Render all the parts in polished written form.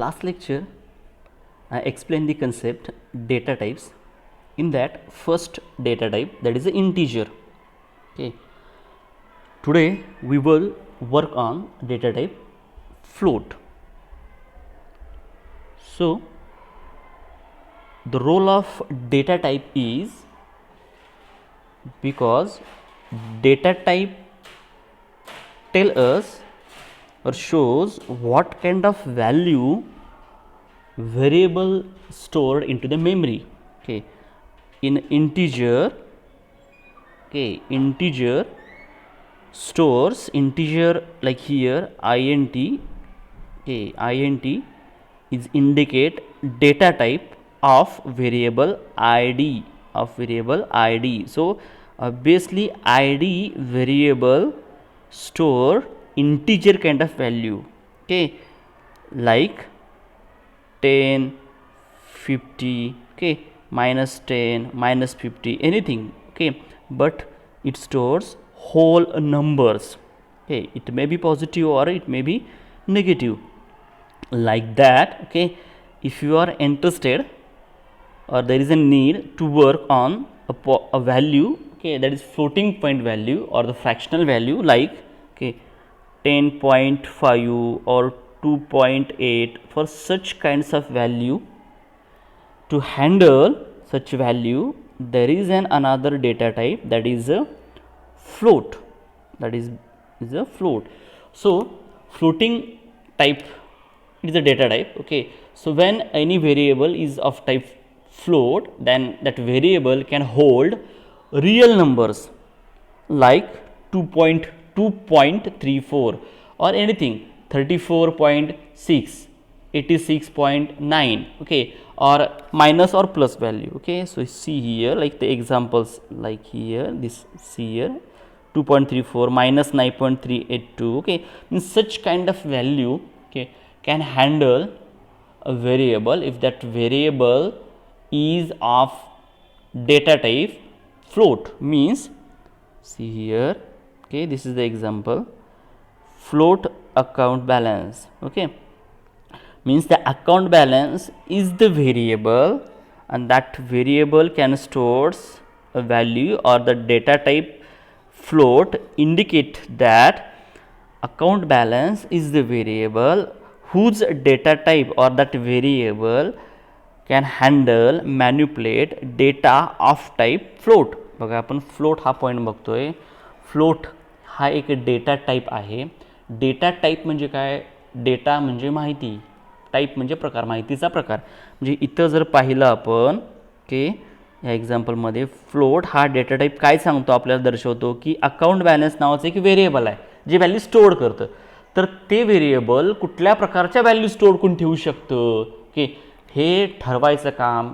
last lecture I explained the concept data types. In that, first data type, that is an integer. Okay. Today we will work on data type float. So the role of data type is, because data type tell us or shows what kind of value variable stored into the memory. Okay, in integer, okay, integer stores integer like here int. Okay, int is indicate data type of variable id, so obviously id variable store integer kind of value. Okay, like 10, 50, okay, minus 10, minus 50, anything. Okay, but it stores whole numbers. Okay, it may be positive or it may be negative, like that. Okay, if you are interested or there is a need to work on a value, okay, that is floating point value or the fractional value, like okay 10.5 or 2.8, for such kinds of value, to handle such value there is another data type, that is a float, that is a float. So floating type is a data type. Okay, so when any variable is of type float, then that variable can hold real numbers like 2.34 or anything 34.6, 86.9, okay, or minus or plus value. Okay, so see here like the examples, like here this, see here 2.34 minus 9.382. okay, in such kind of value, okay, can handle a variable if that variable is of data type float. Means see here, okay, this is the example, float account balance. Okay, means the account balance is the variable and that variable can stores a value, or the data type float indicate that account balance is the variable whose data type or that variable can handle manipulate data of type float. बघा आपण float हा point बघतोय. Float हा एक data type आहे. Data type म्हणजे काय? Data म्हणजे माहिती, टाईप म्हणजे प्रकार, माहितीचा प्रकार. म्हणजे इथं जर पाहिलं आपण की या एक्झाम्पलमध्ये फ्लोट हा डेटा टाईप काय सांगतो, आपल्याला दर्शवतो की अकाउंट बॅलन्स नावाचं एक व्हेरिएबल आहे जे व्हॅल्यू स्टोअर करतं. तर ते व्हेरिएबल कुठल्या प्रकारच्या व्हॅल्यू स्टोअर करून ठेवू शकतं, की हे ठरवायचं काम,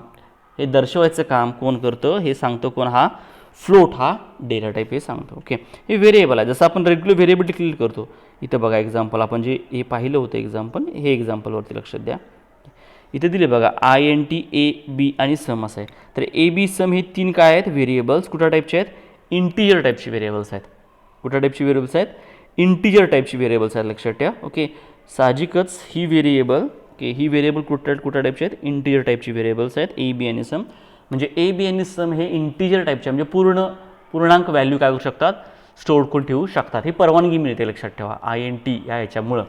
हे दर्शवायचं काम कोण करतं, हे सांगतो कोण? हा फ्लोट हा डेटा टाईप हे सांगतो. ओके, हे व्हेरिएबल आहे. जसं आपण रेग्युलर व्हेरिएबल डिक्लेअर करतो. इथं बघा एक्झाम्पल आपण जे हे पाहिलं होतं एक्झाम्पल, हे एक्झाम्पलवरती लक्षात द्या. इथे दिले बघा INT A B आणि सम असं आहे. तर A B सम हे तीन काय आहेत? व्हेरिएबल्स. कुठल्या टाईपचे आहेत? इंटिजर टाईपचे व्हेरिएबल्स आहेत. कुठल्या टाईपची व्हेरिएबल्स आहेत? इंटिजर टाईपची व्हेरिएबल्स आहेत, लक्षात ठेवा. ओके, साहजिकच ही व्हेरिएबल, की ही व्हेरिएबल कुठल्या टाईपचे आहेत? इंटिजर टाईपची व्हेरिएबल्स आहेत A B आणि सम. म्हणजे A B आणि सम हे इंटिजर टाईपचे, म्हणजे पूर्णांक व्हॅल्यू काय करू शकतात? स्टोअर करून ठेवू शकतात. ही परवानगी मिळते, लक्षात ठेवा, INT या ह्याच्यामुळं.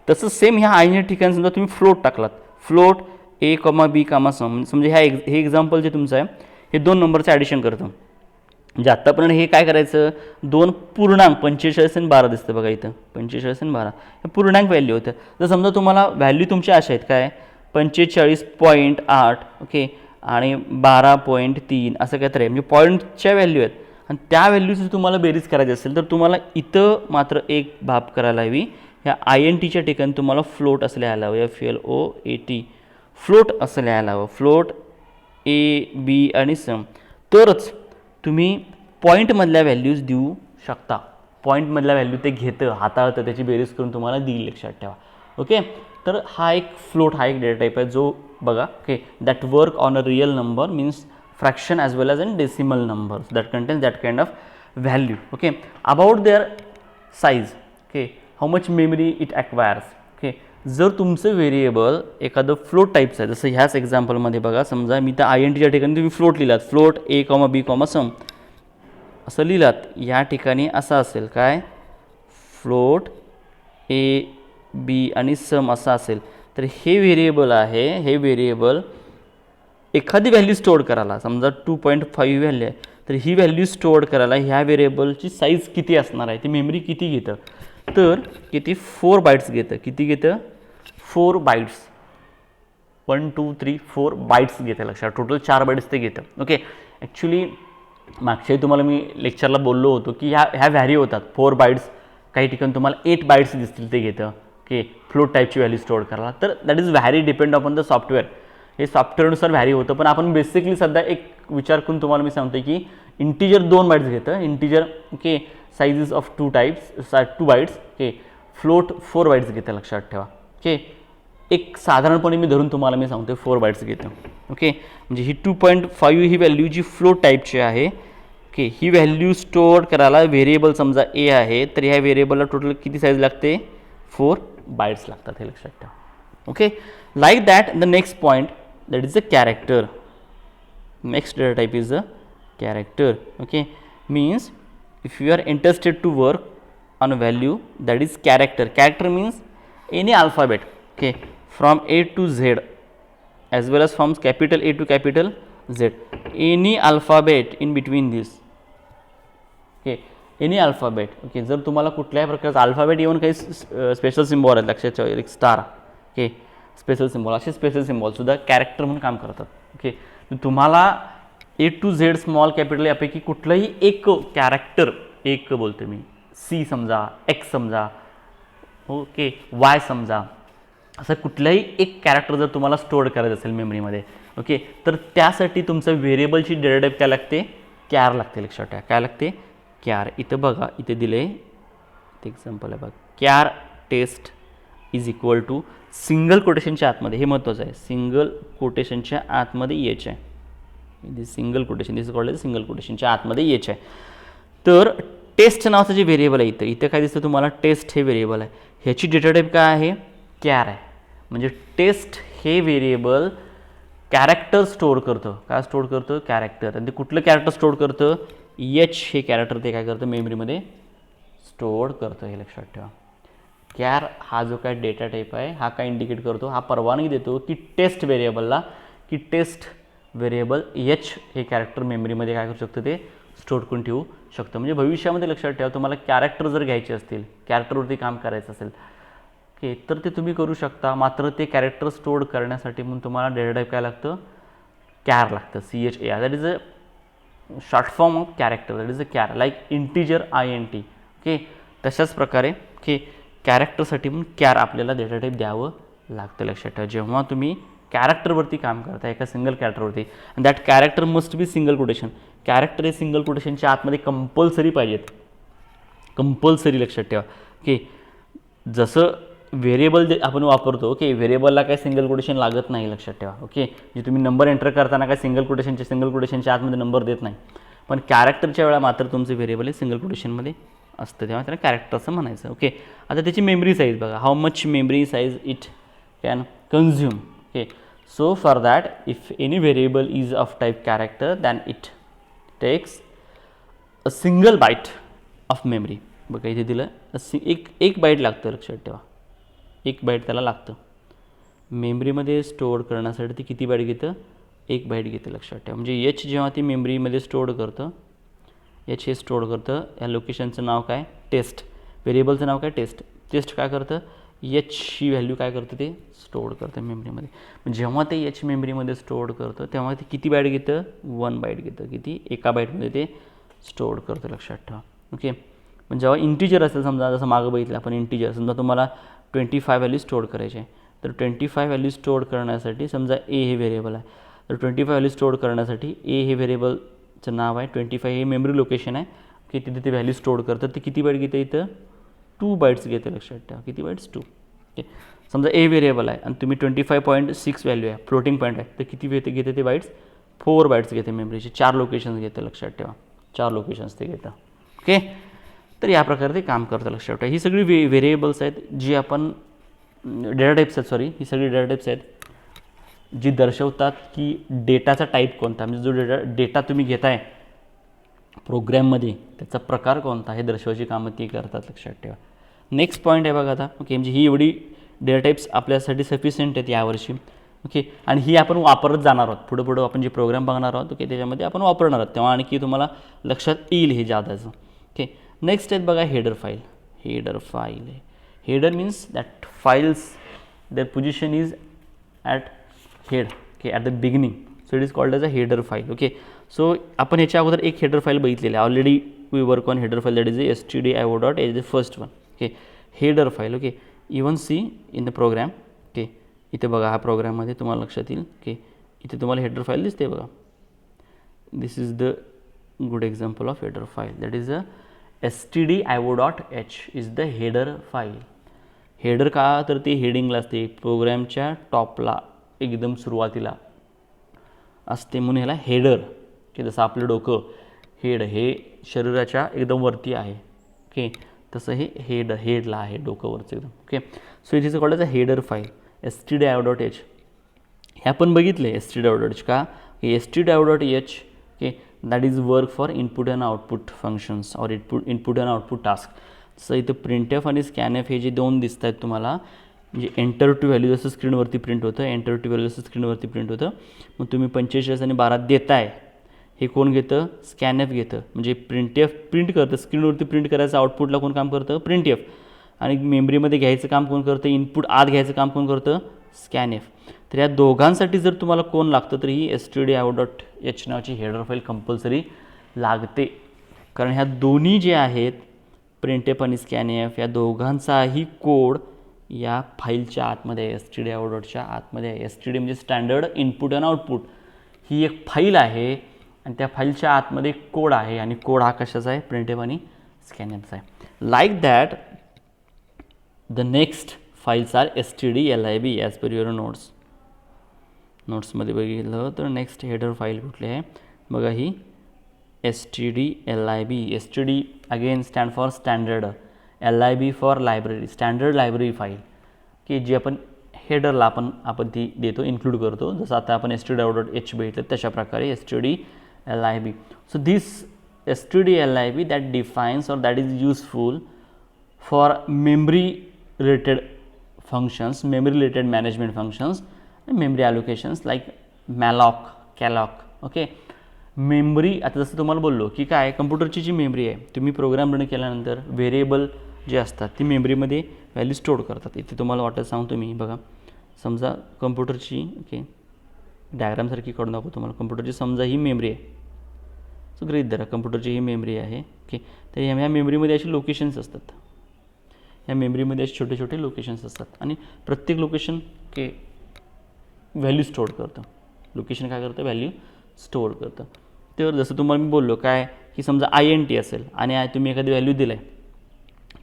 तसं सेम ह्या INT ठिकाणी समजा तुम्ही फ्लोट टाकलात, फ्लोट A, B, सम, समजा हे एक्झाम्पल जे तुमचं आहे हे 2 नंबरचं ॲडिशन करतं. म्हणजे आत्तापर्यंत हे काय करायचं? 2 पूर्णांक 45 आणि 12 दिसतं बघा इथं, 45 आणि 12 हे पूर्णांक व्हॅल्यू होतं. जर समजा तुम्हाला व्हॅल्यू तुमच्या अशा आहेत काय, 45.8, ओके, आणि 12.3 असं काहीतरी आहे, म्हणजे पॉईंटच्या व्हॅल्यू आहेत. आणि त्या व्हॅल्यूची तुम्हाला बेरीज करायची असेल तर तुम्हाला इथं मात्र एक बाब करायला हवी. ह्या INTच्या ठिकाणी तुम्हाला फ्लोट असं लिहायला हवं, FLOAT, फ्लोट असं लिहायला हवं. फ्लोट A B आणि सम, तरच तुम्ही पॉईंटमधल्या व्हॅल्यूज देऊ शकता. पॉईंटमधल्या व्हॅल्यू ते घेतं, हाताळतं, त्याची बेरीज करून तुम्हाला देईल, लक्षात ठेवा. ओके, तर हा एक फ्लोट हा एक डेटा टाईप आहे जो बघा, okay, that work on a real number, means fraction as well as in decimal numbers that contains that kind of value. Okay, about their size, okay, how much memory it acquires, okay, जर तुमचं variable एखादं float टाईपचं आहे, जसं ह्याच एक्झाम्पलमध्ये बघा, समजा मी तर INTच्या ठिकाणी तुम्ही फ्लोट लिहिलात, फ्लोट a, b, सम असं लिहिलात, या ठिकाणी असं असेल काय, फ्लोट a, b आणि सम असं असेल, तर हे व्हेरिएबल आहे, हे व्हेरिएबल एखादी व्हॅल्यू स्टोअर करायला, समजा 2.5 व्हॅल्यू आहे, तर ही व्हॅल्यू स्टोअर करायला ह्या व्हेरिएबलची साईज किती असणार आहे, ती मेमरी किती घेतं, तर किती 4 बाईट्स घेतं, किती घेतं 4 बाईट्स, 1 2 3 4 बाईट्स घेतं, लक्षात, टोटल 4 बाईट्स ते घेतं. ओके, ॲक्च्युली मागच्याही तुम्हाला मी लेक्चरला बोललो होतो की ह्या व्हॅरी होतात 4 बाईट्स, काही ठिकाणी तुम्हाला 8 बाईट्स दिसतील ते घेतं. ओके, फ्लोट टाईपची व्हॅल्यू स्टोअर करायला, तर that is vary depend upon the software, हे सॉफ्टवेअरनुसार व्हॅरी होतं. पण आपण बेसिकली सध्या एक विचार करून तुम्हाला मी सांगतो की इंटिजर 2 बाईट्स घेतं, integer okay sizes of 2 types 2 bytes, okay float 4 bytes घेतं, लक्षात ठेवा. ओके, एक साधारणपणे मी धरून तुम्हाला मी सांगतो 4 बाईट्स घेतं. ओके, म्हणजे ही 2.5 ही व्हॅल्यू जी फ्लोट टाईपची आहे, ओके ही व्हॅल्यू स्टोअर करायला व्हेरिएबल समजा ए आहे, तर ह्या व्हेरिएबलला टोटल किती साईज लागते, 4 बाईट्स लागतात, हे लक्षात ठेवा. Okay, like that the next point that is a character. Next data type is a character. Okay, means if you are interested to work on a value that is character, character means any alphabet, okay, from A to Z as well as from capital A to capital Z, any alphabet in between this. Okay, any alphabet. Okay, जर तुम्हाला कुठल्याही प्रकारचा alphabet येऊन काही special symbol आहेत, लक्षात ठेवा, एक स्टार, ओके स्पेशल सिम्बॉल, असे स्पेशल सिम्बॉलसुद्धा कॅरेक्टर म्हणून काम करतात. ओके, तुम्हाला A to Z small capital यापैकी कुठलंही एक कॅरेक्टर, एक बोलतो मी, C समजा, X समजा, ओके Y समजा, असं कुठलंही एक कॅरेक्टर जर तुम्हाला स्टोअर करायचं असेल मेमरीमध्ये, ओके, तर त्यासाठी तुमचं व्हेरिएबलची डेटा टाईप काय लागते, कॅर लागते, लक्षात ठेवा, काय लागते, कॅर. इथं बघा, इथे दिले एक्झाम्पल आहे बघा, char test is equal to single कोटेशनच्या आतमध्ये, हे महत्त्वाचं आहे, सिंगल कोटेशनच्या आतमध्ये एच आहे, this single quotation, this called single कोटेशनच्या आतमध्ये एच आहे. तर टेस्ट नावाचं जे व्हेरिएबल आहे, इथं काय दिसतं तुम्हाला, टेस्ट हे व्हेरिएबल आहे, ह्याची डेटा टाईप काय आहे, कॅर आहे. म्हणजे टेस्ट हे व्हेरिएबल कॅरेक्टर स्टोअर करतं, काय स्टोअर करतं, कॅरेक्टर, आणि ते कुठलं कॅरेक्टर स्टोअर करतं, एच हे कॅरेक्टर ते काय करतं, मेमरीमध्ये स्टोअर करतं, हे लक्षात ठेवा. कॅर हा जो काय डेटा टाईप आहे, हा काय इंडिकेट करतो, हा परवानगी देतो की टेस्ट व्हेरिएबलला, की टेस्ट व्हेरिएबल एच हे कॅरेक्टर मेमरीमध्ये काय करू शकतं, ते स्टोअर करून ठेवू शकतं. म्हणजे भविष्यामध्ये लक्षात ठेवा, तुम्हाला कॅरेक्टर जर घ्यायचे असतील, कॅरेक्टरवरती काम करायचं असेल, ओके, तर ते तुम्ही करू शकता. मात्र ते कॅरेक्टर स्टोअर करण्यासाठी म्हणून तुम्हाला डेटा टाईप काय लागतं, कॅर लागतं, CHAR, that is a short form of character, that is a care, like integer INT. Okay, तशाच प्रकारे ओके कॅरेक्टरसाठी म्हणून कॅर आपल्याला डेटा टाईप द्यावं लागतं, लक्षात ठेवा. जेव्हा तुम्ही कॅरेक्टरवरती काम करता, एका सिंगल कॅरेक्टरवरती, that character must be single quotation, character हे सिंगल कोटेशनच्या आतमध्ये कंपल्सरी पाहिजेत, कंपल्सरी, लक्षात ठेवा. ओके, जसं व्हेरिएबल जे आपण वापरतो, ओके व्हेरिएबलला काय सिंगल कोटेशन लागत नाही, लक्षात ठेवा. ओके, जे तुम्ही नंबर एंटर करताना काय सिंगल कोटेशनच्या आतमध्ये नंबर देत नाही, पण कॅरेक्टरच्या वेळा मात्र तुमचं व्हेरिएबल हे सिंगल कोटेशनमध्ये असतं, तेव्हा त्याला कॅरेक्टर असं म्हणायचं. ओके, आता त्याची मेमरी साईज बघा, how much memory size it can consume. Okay, so for that if any variable is of type character then it takes a single byte of memory. बघा इथे दिलं एक बाईट लागतं, लक्षात ठेवा, एक बाईट त्याला लागतं मेमरीमध्ये स्टोअर करण्यासाठी. ती किती बाईट घेतं, एक बाईट घेते, लक्षात ठेवा. म्हणजे एच जेव्हा ती मेमरीमध्ये स्टोअर करतं, एच हे स्टोअर करतं, या लोकेशनचं नाव काय, टेस्ट, व्हेरिएबलचं नाव काय, टेस्ट, टेस्ट काय करतं, एच ही व्हॅल्यू काय करतं, ते स्टोअर करतं मेमरीमध्ये. जेव्हा ते एच मेमरीमध्ये स्टोअर करतं तेव्हा ते किती बाईट घेतं, 1 बाईट घेतं, किती, एका बाईटमध्ये ते स्टोअर करतं, लक्षात ठेवा. ओके, पण जेव्हा इंटिजर असेल, समजा जसं मागं बघितलं आपण इंटिजर, समजा तुम्हाला 25 व्हॅल्यू स्टोअर करायचे आहे, तर 25 व्हॅल्यू स्टोअर करण्यासाठी समजा ए हे व्हेरिएबल आहे, तर 25 व्हॅल्यू स्टोअर करण्यासाठी ए हे व्हेरिएबलचं नाव आहे, 25 हे मेमरी लोकेशन आहे, की तिथे ते व्हॅल्यू स्टोअर करतं. ते किती बाईट घेते, इथं 2 बाईट्स घेते, लक्षात ठेवा, किती बाईट्स, 2. ओके, समजा ए व्हेरिएबल आहे आणि तुम्ही 25.6 व्हॅल्यू आहे, फ्लोटिंग पॉईंट आहे, तर किती घेते ते बाईट्स, 4 बाईट्स घेते मेमरीचे, 4 लोकेशन्स घेते, लक्षात ठेवा, 4 लोकेशन्स ते घेतं. ओके, तर या प्रकारे ते काम करतं, लक्षात ठेवा. ही सगळी व्हेरिएबल्स आहेत जी आपण डेटा टाईप्स आहेत, सॉरी, ही सगळी डेटा टाईप्स आहेत जी दर्शवतात की डेटाचा टाईप कोणता, म्हणजे जो डेटा तुम्ही घेताय प्रोग्रॅममध्ये त्याचा प्रकार कोणता हे दर्शवायची कामं ती करतात, लक्षात ठेवा. नेक्स्ट पॉईंट आहे बघा आता. ओके, म्हणजे ही एवढी डेटा टाईप्स आपल्यासाठी सफिशियंट आहेत यावर्षी. ओके, आणि ही आपण वापरत जाणार आहोत पुढं आपण जे प्रोग्राम बघणार आहोत. ओके, त्याच्यामध्ये आपण वापरणार आहोत, तेव्हा आणखी तुम्हाला लक्षात येईल हे जादाचं. ओके, नेक्स्ट आहेत बघा header file. Header file, header means that files their position is at head, okay, at the beginning, so it is called as a header file. Okay, so आपण याच्या अगोदर एक हेडर फाईल बघितलेली आहे already. We work on header file, that is stdio.h is the first one. Okay, header file. Okay, even C in the program. Okay, इथे बघा हा प्रोग्राममध्ये तुम्हाला लक्षात येईल. ओके, इथे तुम्हाला हेडर फाईल दिसते बघा. This is the good example of header file, that is a stdio.h is the header file. Header का, तर ते हेडिंगला असते, प्रोग्रॅमच्या टॉपला एकदम सुरुवातीला असते, म्हणून ह्याला हेडर, की जसं आपलं डोकं हेड हे शरीराच्या एकदम वरती आहे. ओके, तसं हे हेडला आहे, डोकं वरचं एकदम. Okay, so it is called as a header file stdio.h. हे आपण बघितले stdio.h का, stdio.h, okay, that is work for input and output functions और input and output task. So इथं प्रिंटएफ आणि स्कॅनएफ हे जे दोन दिसत आहेत तुम्हाला, म्हणजे एंटर टू व्हॅल्यू जसं स्क्रीनवरती प्रिंट होतं, एंटर टू व्हॅल्यू जसं स्क्रीनवरती प्रिंट होतं. मग तुम्ही 45 आणि 12 देताय, हे कोण घेतं, स्कॅनएफ घेतं. म्हणजे प्रिंटएफ प्रिंट करतं, स्क्रीनवरती प्रिंट करायचं, आउटपुटला कोण काम करतं, प्रिंटएफ. आणि मेमरीमध्ये घ्यायचं काम कोण करतं, इनपुट आत घ्यायचं काम कोण करतं, स्कॅनएफ. तर या दोघांसाठी जर तुम्हाला कोण लागतं तर ही stdio.h नावाची हेडर फाईल कंपल्सरी लागते. कारण ह्या दोन्ही जे आहेत प्रिंटएफ आणि स्कॅनएफ या दोघांचाही कोड या फाईलच्या आतमध्ये आहे, stdio.च्या आतमध्ये आहे. std म्हणजे स्टँडर्ड इनपुट अँड आउटपुट. ही एक फाईल आहे आणि त्या फाईलच्या आतमध्ये कोड आहे, आणि कोड हा कशाचा आहे, प्रिंटएफ आणि स्कॅनएफचा आहे. Like that the next files are stdlib as per your नोट्समध्ये बघितलं तर नेक्स्ट हेडर फाईल कुठली आहे बघा, ही stdlib. std again stand for standard, lib for library, standard library file, की जी आपण हेडरला आपण ती देतो, इन्क्लूड करतो. जसं आता आपण stdio.h बघितलं तशा प्रकारे stdlib. So this stdlib that defines और that is useful for memory related functions, memory related management functions, memory allocations like malloc, calloc. Okay, memory, आता जसं तुम्हाला बोललो की काय, कम्प्युटरची जी मेमरी आहे, तुम्ही प्रोग्राम रन केल्यानंतर व्हेरिएबल जे असतात ती मेमरीमध्ये व्हॅल्यू स्टोअर करतात. इथे तुम्हाला वाटत सांगतो मी, बघा समजा कम्प्युटरची, ओके, डायग्रामसारखी काढून दाखवतो तुम्हाला. कम्प्युटरची समजा ही मेमरी आहे, सो गृहीत धरा कम्प्युटरची ही मेमरी आहे. ओके, तर ह्या मेमरीमध्ये अशी लोकेशन्स असतात, ह्या मेमरीमध्ये असे छोटे छोटे लोकेशन्स असतात, आणि प्रत्येक लोकेशन के व्हॅल्यू स्टोअर करतं. लोकेशन काय करतं, व्हॅल्यू स्टोअर करतं. तर जसं तुम्हाला मी बोललो काय, की समजा INT असेल आणि तुम्ही एखादी व्हॅल्यू दिलं आहे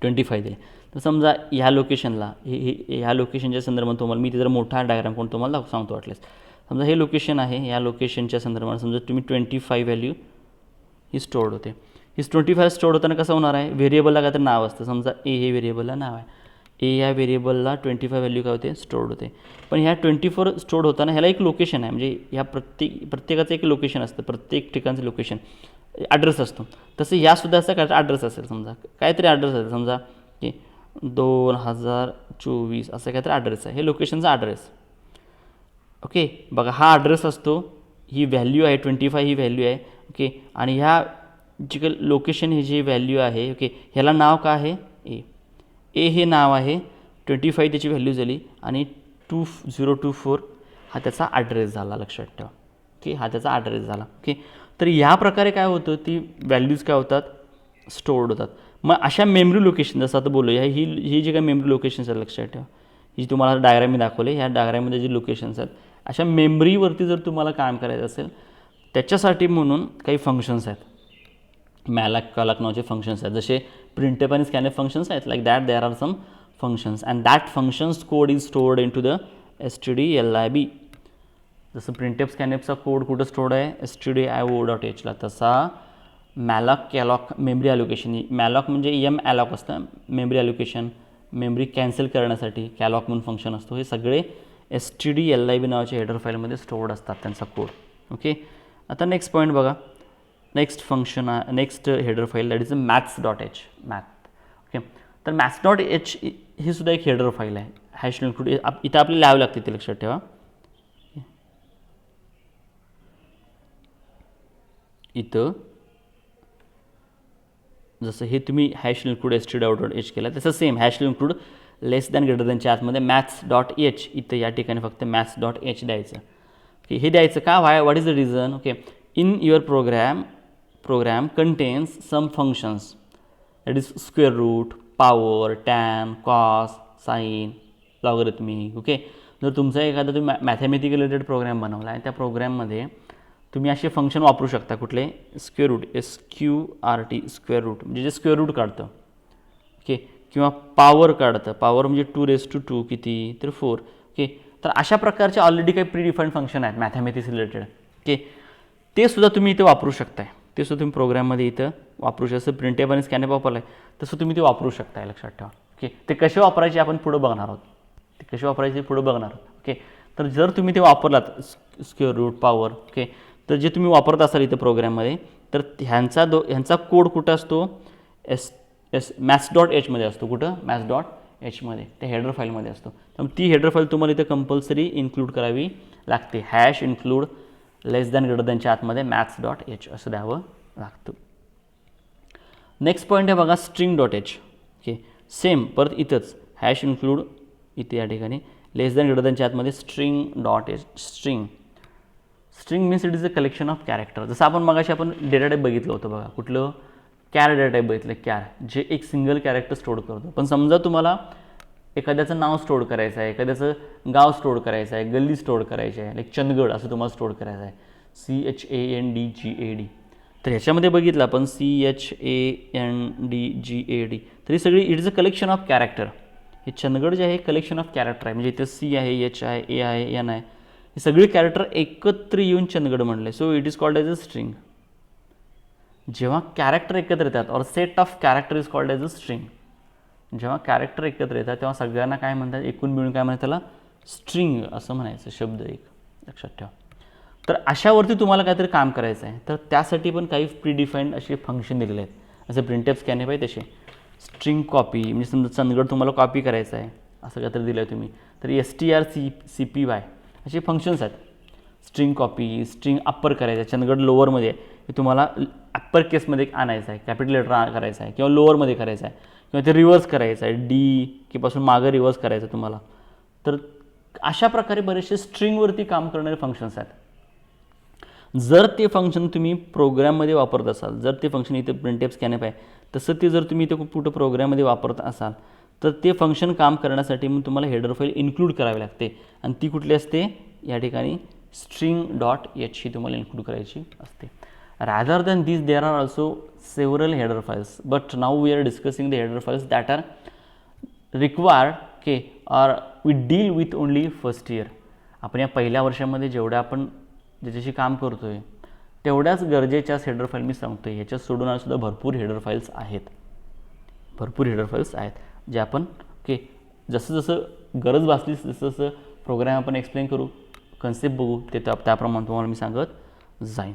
25 दिले, तर समजा ह्या लोकेशनला ह्या लोकेशनच्या संदर्भात तुम्हाला मी जर मोठा डायग्राम कोण तुम्हाला सांगतो वाटलेस. समजा हे लोकेशन आहे, या लोकेशनच्या संदर्भात समजा तुम्ही 25 व्हॅल्यू ही स्टोअर्ड होते. ही 25 स्टोअर होताना कसं होणार आहे, व्हेरिएबलला काय तर नाव असतं. समजा ए हे व्हेरिएबलला नाव आहे, ए या व्हेरिएबलला 25 व्हॅल्यू काय होते, स्टोअर्ड होते. पण ह्या 24 स्टोअर्ड होताना ह्याला एक लोकेशन आहे, म्हणजे ह्या प्रत्येकाचं एक लोकेशन असतं, प्रत्येक ठिकाणचं लोकेशन ॲड्रेस असतो. तसं यासुद्धा असं काय ॲड्रेस असेल, समजा काहीतरी ॲड्रेस असेल, समजा की 2024 असं काहीतरी ॲड्रेस आहे, हे लोकेशनचा ॲड्रेस. ओके, बघा हा ॲड्रेस असतो, ही व्हॅल्यू आहे 25 ही व्हॅल्यू आहे. ओके, आणि ह्या जी काही लोकेशन हे जे व्हॅल्यू आहे, ओके, ह्याला नाव काय आहे, ए हे नाव आहे, 25 त्याची व्हॅल्यू झाली, आणि 2024 हा त्याचा ॲड्रेस झाला, लक्षात ठेवा. ओके, हा त्याचा ॲड्रेस झाला. ओके, तर या प्रकारे काय होतं, ती व्हॅल्यूज काय होतात, स्टोअर्ड होतात. मग अशा मेमरी लोकेशन, जसं आता बोलूया, ही जी काही मेमरी लोकेशन्स आहेत, लक्षात ठेवा, ही तुम्हाला डायग्राम मी दाखवले, ह्या डायग्राममध्ये जे लोकेशन्स आहेत, अशा मेमरीवरती जर तुम्हाला काम करायचं असेल त्याच्यासाठी म्हणून काही फंक्शन्स आहेत, मॅलॉक कॅलॉक नावाचे फंक्शन्स आहेत, जसे प्रिंटएफ आणि स्कॅनएफ फंक्शन्स आहेत. Like that there are some functions and that functions code is stored in to the stdlib. जसं प्रिंटएफ स्कॅनएफचा कोड कुठं स्टोअर्ड आहे, stdio.h ला, तसा malloc calloc memory allocation, malloc म्हणजे अलॉक असतं, मेमरी ॲलोकेशन, मेमरी कॅन्सल करण्यासाठी कॅलॉक म्हणून फंक्शन असतो, हे सगळे stdlib नावाच्या हेडर फाईलमध्ये स्टोर्ड असतात त्यांचा कोड. ओके, आता नेक्स्ट पॉईंट बघा. Next function next header file that is maths.h math. Okay, तर maths.h ही सुद्धा एक हेडर फाईल आहे. हॅश इन्क्लूड इथं आपल्याला लिहावं लागते ते लक्षात ठेवा. इथं जसं हे तुम्ही हॅश इन्क्लूड std.h केला तसं सेम हॅश इन्क्लूड लेस दॅन ग्रेटर दॅनच्या आतमध्ये maths.h इथं या ठिकाणी फक्त maths.h द्यायचं. ओके, हे द्यायचं का? What is the reason? Okay, in your program contains some functions that is square root, power, tan, cos, sine, logarithmic. Okay, जर तुमचा एखादा तुम्ही मॅथमॅटिकल रिलेटेड प्रोग्राम बनवला आहे, त्या प्रोग्राममध्ये तुम्ही असे फंक्शन वापरू शकता. कुठले? Square root, SQRT, square root म्हणजे जे स्क्वेअर रूट काढतं. ओके, किंवा पॉवर काढतं. पॉवर म्हणजे 2⁻² किती? तर 4. ओके, तर अशा प्रकारचे ऑलरेडी काही प्रीडिफाईंड फंक्शन आहेत मॅथमॅटिक्स रिलेटेड. ओके, ते सुद्धा तुम्ही इथे वापरू शकताय. ते सुद्धा तुम्ही प्रोग्राममध्ये इथं वापरू शकता. जसं प्रिंटेब आणि स्कॅनएप वापरलं आहे तसं तुम्ही ते वापरू शकताय, लक्षात ठेवा. ओके, ते कसे वापरायचे आपण पुढं बघणार आहोत. ओके, तर जर तुम्ही ते वापरलात स्क्वेअर रूट, पॉवर, ओके, तर जे तुम्ही वापरत असाल इथं प्रोग्राममध्ये, तर ह्यांचा कोड कुठं असतो? maths.h मध्ये असतो. कुठं? maths.h मध्ये, त्या हेडर फाईलमध्ये असतो. त्यामुळे ती हेडर फाईल तुम्हाला इथं कंपल्सरी इन्क्लूड करावी लागते. हॅश इन्क्लूड लेस दॅन ग्रेटर दॅनच्या आतमध्ये maths.h असं द्यावं लागतं. नेक्स्ट पॉईंट आहे बघा string.h. ओके, सेम परत इथंच हॅश इन्क्लूड इथे या ठिकाणी लेस दॅन ग्रेटर दॅनच्या आतमध्ये string. String means it is a collection of character. जसं आपण मगाशी आपण डेटा टाईप बघितलं होतं बघा, कुठलं? कॅर डेटा टाईप बघितलं, कॅर, जे एक सिंगल कॅरेक्टर स्टोअर करतो. पण समजा तुम्हाला एखाद्याचं नाव स्टोअर करायचं आहे, एखाद्याचं गाव स्टोअर करायचं आहे, गल्ली स्टोअर करायची आहे, लाईक चंदगड असं तुम्हाला स्टोअर करायचं आहे, CHANDGAD. तर ह्याच्यामध्ये बघितलं आपण CHANDGAD, तर ही सगळी it is a collection of character. हे चंदगड जे आहे कलेक्शन ऑफ कॅरेक्टर आहे. म्हणजे इथं C आहे, H आहे, A आहे, N आहे, हे सगळे कॅरेक्टर एकत्र येऊन चंदगड म्हणले. So it is called as a string. जेव्हा कॅरेक्टर एकत्र येतात, और set of character is called as a string. जेव्हा कॅरेक्टर एकत्र येतात तेव्हा सगळ्यांना काय म्हणतात? एकूण मिळून काय म्हणतात? त्याला स्ट्रिंग असं म्हणायचं, शब्द एक, लक्षात ठेवा. तर अशावरती तुम्हाला काहीतरी काम करायचं आहे, तर त्यासाठी पण काही प्रीडिफाईंड असे फंक्शन दिलेले आहेत. जसे प्रिंटएफ, स्कॅनएफ आहे तसे. स्ट्रिंग कॉपी म्हणजे समजा चंदगड तुम्हाला कॉपी करायचं आहे असं काहीतरी दिलं आहे तुम्ही, तर strcpy असे फंक्शन्स आहेत. स्ट्रिंग कॉपी, स्ट्रिंग अप्पर करायचं आहे, चंदगड लोअरमध्ये आहे, हे तुम्हाला अप्पर केसमध्ये आणायचं आहे, कॅपिटल लेटर करायचं आहे, किंवा लोअरमध्ये करायचं आहे, किंवा ते रिव्हर्स करायचं आहे, D पासून मागं रिव्हर्स करायचं तुम्हाला. तर अशा प्रकारे बरेचसे स्ट्रिंगवरती काम करणारे फंक्शन्स आहेत. जर ते फंक्शन तुम्ही प्रोग्राममध्ये वापरत असाल, जर ते फंक्शन इथे प्रिंटएफ, स्कॅनएफ आहे, तसं ते जर तुम्ही इथे कुठं प्रोग्राममध्ये वापरत असाल, तर ते फंक्शन काम करण्यासाठी मग तुम्हाला हेडर फाईल इन्क्लूड करावी लागते. आणि ती कुठली असते? या ठिकाणी string.h ही तुम्हाला इन्क्लूड करायची असते. Rather than these, there are also several header files, but now we are discussing the header files that are required, okay, or we deal with only first year. आपण या पहिल्या वर्षामध्ये जेवढ्या आपण ज्याच्याशी काम करतोय तेवढ्याच गरजेच्या हेडर फाईल मी सांगतोय. ह्याच्यात सोडून सुद्धा भरपूर हेडर फाईल्स आहेत, जे आपण ओके जसं जसं गरज भासली जसं जसं प्रोग्राम आपण एक्सप्लेन करू, कन्सेप्ट बघू, ते त्याप्रमाणे तुम्हाला मी सांगत जाईन.